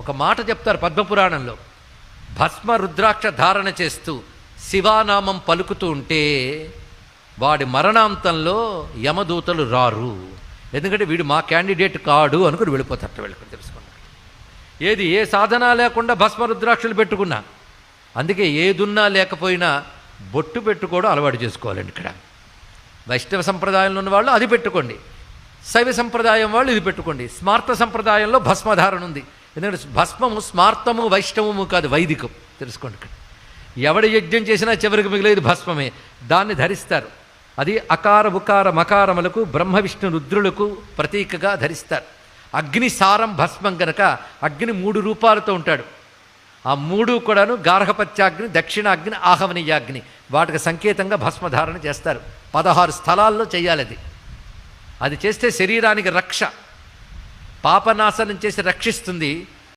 ఒక మాట చెప్తారు పద్మపురాణంలో, భస్మ రుద్రాక్ష ధారణ చేస్తూ శివానామం పలుకుతూ ఉంటే వాడి మరణాంతంలో యమదూతలు రారు. ఎందుకంటే వీడు మా క్యాండిడేట్ కాడు అనుకుని వెళ్ళిపోతారట. వెళ్ళుకుని తెలుసుకున్నారు. ఏది ఏ సాధన లేకుండా భస్మ రుద్రాక్షలు పెట్టుకున్నా, అందుకే ఏదున్నా లేకపోయినా బొట్టు పెట్టుకోవడం అలవాటు చేసుకోవాలండి. ఇక్కడ వైష్ణవ సంప్రదాయంలో ఉన్న వాళ్ళు అది పెట్టుకోండి, శైవ సంప్రదాయం వాళ్ళు ఇది పెట్టుకోండి. స్మార్త సంప్రదాయంలో భస్మధారణ ఉంది. ఎందుకంటే భస్మము స్మార్తము వైష్ణవము కాదు, వైదికం. తెలుసుకోండి. ఇక్కడ ఎవడి యజ్ఞం చేసినా చివరికి మిగిలేదు భస్మమే. దాన్ని ధరిస్తారు. అది అకార ఉకార మకారములకు బ్రహ్మ విష్ణు రుద్రులకు ప్రతీకగా ధరిస్తారు. అగ్ని సారం భస్మం గనక అగ్ని 3 రూపాలతో ఉంటాడు. ఆ 3 కూడాను గార్హపత్యాగ్ని, దక్షిణాగ్ని, ఆహవనీయాగ్ని, వాటికి సంకేతంగా భస్మధారణ చేస్తారు. 16 స్థలాల్లో చేయాలి. అది చేస్తే శరీరానికి రక్ష, పాపనాశనం చేసి రక్షిస్తుంది.